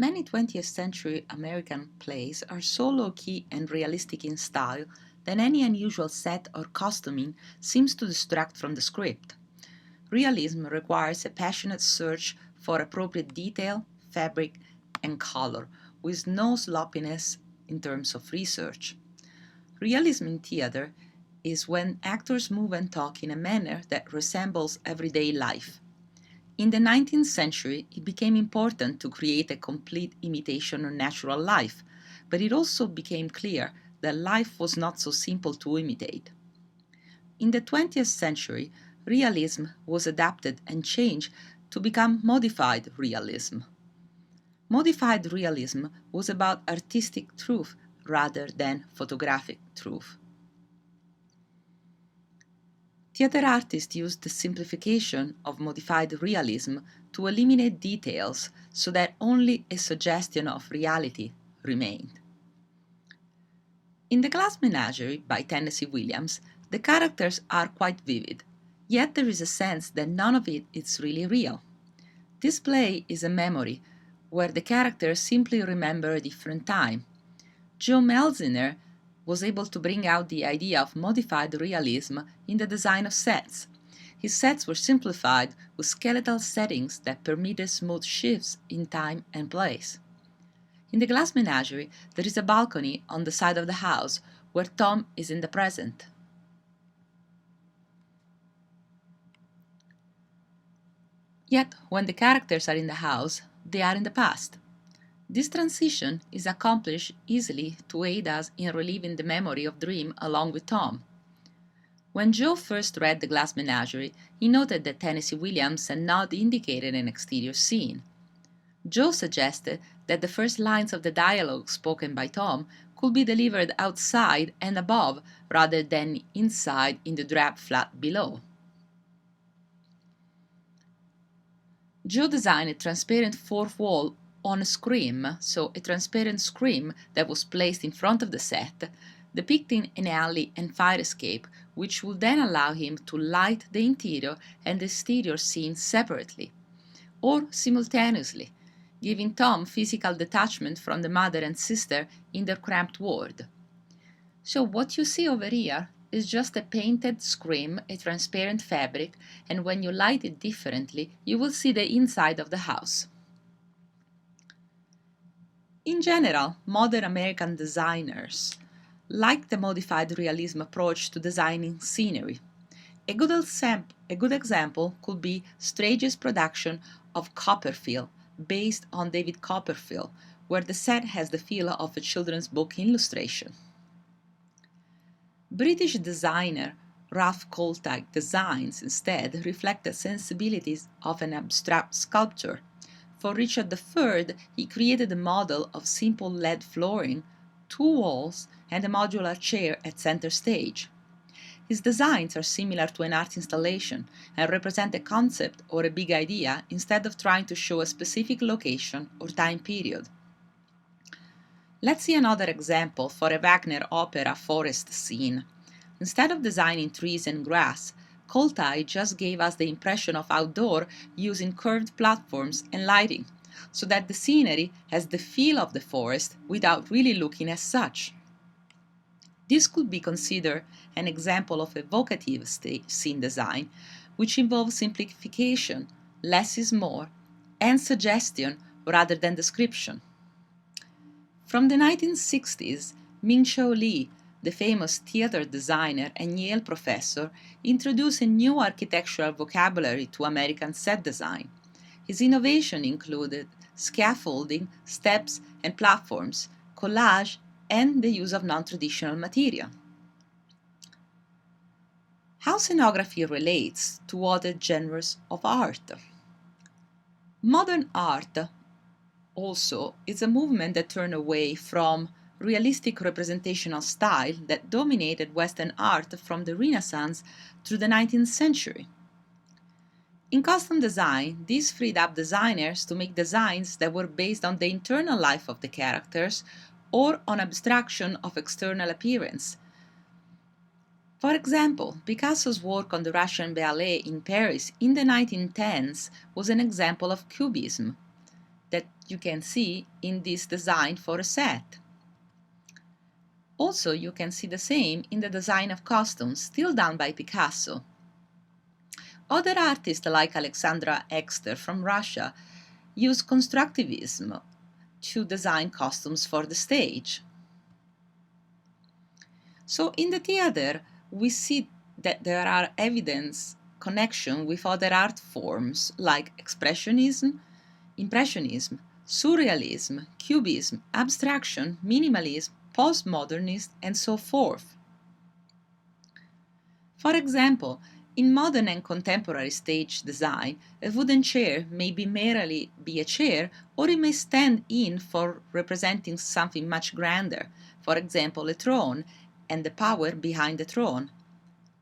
Many 20th century American plays are so low-key and realistic in style that any unusual set or costuming seems to distract from the script. Realism requires a passionate search for appropriate detail, fabric, and color, with no sloppiness in terms of research. Realism in theater is when actors move and talk in a manner that resembles everyday life. In the 19th century, it became important to create a complete imitation of natural life, but it also became clear that life was not so simple to imitate. In the 20th century, realism was adapted and changed to become modified realism. Modified realism was about artistic truth rather than photographic truth. Theater artists used the simplification of modified realism to eliminate details so that only a suggestion of reality remained. In The Glass Menagerie by Tennessee Williams, the characters are quite vivid, yet there is a sense that none of it is really real. This play is a memory where the characters simply remember a different time. Joe Melziner was able to bring out the idea of modified realism in the design of sets. His sets were simplified with skeletal settings that permitted smooth shifts in time and place. In The Glass Menagerie, there is a balcony on the side of the house where Tom is in the present. Yet, when the characters are in the house, they are in the past. This transition is accomplished easily to aid us in reliving the memory of Dream along with Tom. When Joe first read The Glass Menagerie, he noted that Tennessee Williams had not indicated an exterior scene. Joe suggested that the first lines of the dialogue spoken by Tom could be delivered outside and above rather than inside in the drab flat below. Joe designed a transparent fourth wall on a screen, so a transparent screen that was placed in front of the set, depicting an alley and fire escape, which would then allow him to light the interior and the exterior scenes separately, or simultaneously, giving Tom physical detachment from the mother and sister in their cramped ward. So what you see over here is just a painted screen, a transparent fabric, and when you light it differently, you will see the inside of the house. In general, modern American designers like the modified realism approach to designing scenery. A good example could be Strage's production of Copperfield, based on David Copperfield, where the set has the feel of a children's book illustration. British designer Ralph Coltag's designs instead reflect the sensibilities of an abstract sculptor. For Richard III, he created a model of simple lead flooring, two walls, and a modular chair at center stage. His designs are similar to an art installation and represent a concept or a big idea instead of trying to show a specific location or time period. Let's see another example for a Wagner opera forest scene. Instead of designing trees and grass, Coltag just gave us the impression of outdoor using curved platforms and lighting, so that the scenery has the feel of the forest without really looking as such. This could be considered an example of evocative scene design, which involves simplification, less is more, and suggestion rather than description. From the 1960s, Ming-Cho Lee, the famous theater designer and Yale professor, introduced a new architectural vocabulary to American set design. His innovation included scaffolding, steps and platforms, collage, and the use of non-traditional material. How scenography relates to other genres of art. Modern art also is a movement that turned away from realistic representational style that dominated Western art from the Renaissance through the 19th century. In costume design, this freed up designers to make designs that were based on the internal life of the characters or on abstraction of external appearance. For example, Picasso's work on the Russian ballet in Paris in the 1910s was an example of Cubism. that you can see in this design for a set. Also, you can see the same in the design of costumes, still done by Picasso. Other artists like Alexandra Exter from Russia use constructivism to design costumes for the stage. So in the theater, we see that there are evidence connection with other art forms like expressionism, impressionism, surrealism, cubism, abstraction, minimalism, postmodernism, and so forth. For example, in modern and contemporary stage design, a wooden chair may be merely be a chair, or it may stand in for representing something much grander, for example, a throne and the power behind the throne.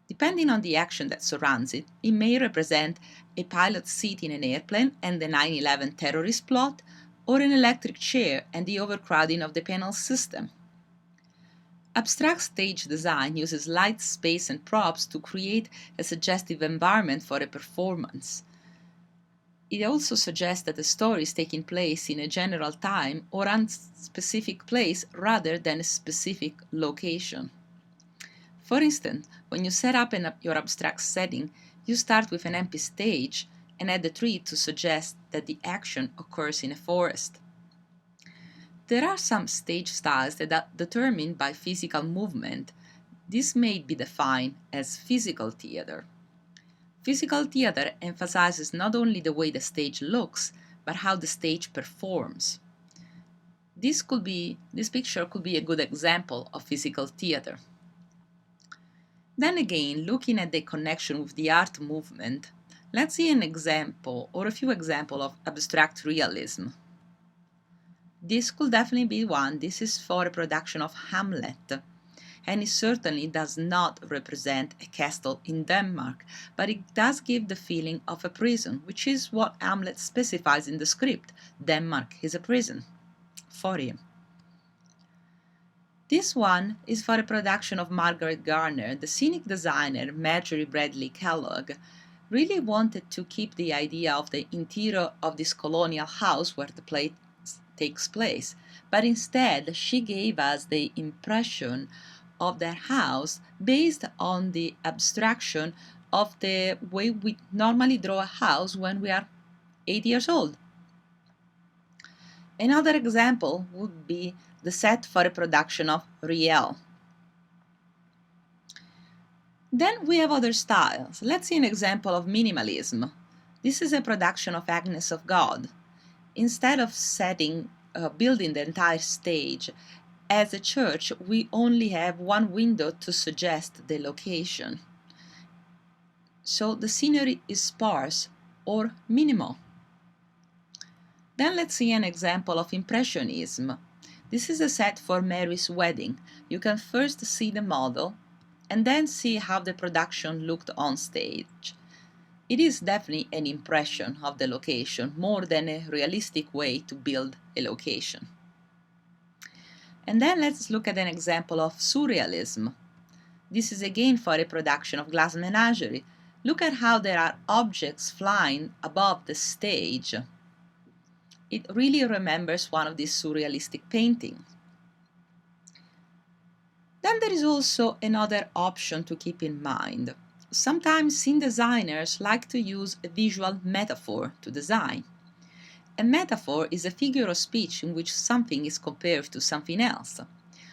Depending on the action that surrounds it, it may represent a pilot's seat in an airplane and the 9/11 terrorist plot, or an electric chair and the overcrowding of the penal system. Abstract stage design uses light, space, and props to create a suggestive environment for a performance. It also suggests that the story is taking place in a general time or specific place rather than a specific location. For instance, when you set up your abstract setting, you start with an empty stage and add a tree to suggest that the action occurs in a forest. There are some stage styles that are determined by physical movement. This may be defined as physical theater. Physical theater emphasizes not only the way the stage looks, but how the stage performs. This picture could be a good example of physical theater. Then again, looking at the connection with the art movement, let's see an example or a few examples of abstract realism. This could definitely be one. This is for a production of Hamlet, and it certainly does not represent a castle in Denmark, but it does give the feeling of a prison, which is what Hamlet specifies in the script. Denmark is a prison for him. This one is for a production of Margaret Garner. The scenic designer, Marjorie Bradley Kellogg, really wanted to keep the idea of the interior of this colonial house where the play takes place, but instead she gave us the impression of their house based on the abstraction of the way we normally draw a house when we are 8 years old. Another example would be the set for a production of Riel. Then we have other styles. Let's see an example of minimalism. This is a production of Agnes of God. Instead of building the entire stage as a church, we only have one window to suggest the location. So the scenery is sparse or minimal. Then let's see an example of Impressionism. This is a set for Mary's wedding. You can first see the model and then see how the production looked on stage. It is definitely an impression of the location more than a realistic way to build a location. And then let's look at an example of surrealism. This is again for a production of Glass Menagerie. Look at how there are objects flying above the stage. It really remembers one of these surrealistic paintings. Then there is also another option to keep in mind. Sometimes scene designers like to use a visual metaphor to design. A metaphor is a figure of speech in which something is compared to something else.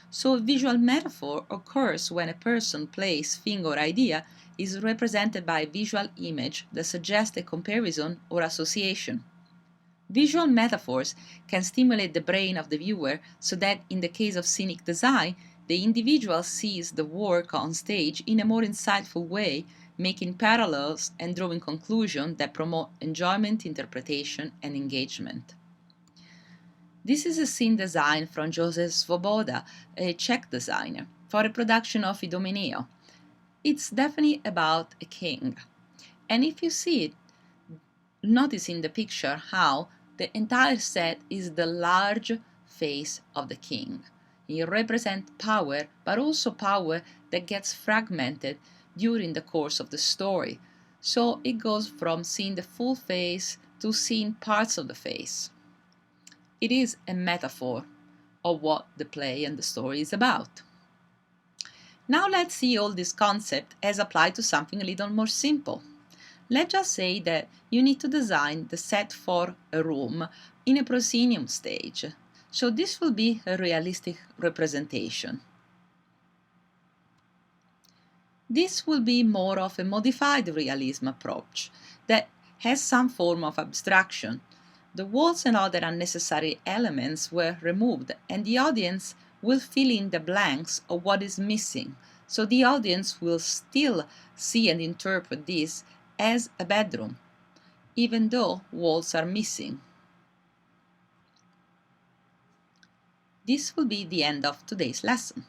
So a visual metaphor occurs when a person, place, thing, or idea is represented by a visual image that suggests a comparison or association. Visual metaphors can stimulate the brain of the viewer so that, in the case of scenic design, the individual sees the work on stage in a more insightful way, making parallels and drawing conclusions that promote enjoyment, interpretation, and engagement. This is a scene design from Josef Svoboda, a Czech designer, for a production of Idomeneo. It's definitely about a king. And if you see it, notice in the picture how the entire set is the large face of the king. It represents power, but also power that gets fragmented during the course of the story. So it goes from seeing the full face to seeing parts of the face. it is a metaphor of what the play and the story is about. Now let's see all this concept as applied to something a little more simple. Let's just say that you need to design the set for a room in a proscenium stage. So this will be a realistic representation. This will be more of a modified realism approach that has some form of abstraction. The walls and other unnecessary elements were removed, and the audience will fill in the blanks of what is missing. So the audience will still see and interpret this as a bedroom, even though walls are missing. This will be the end of today's lesson.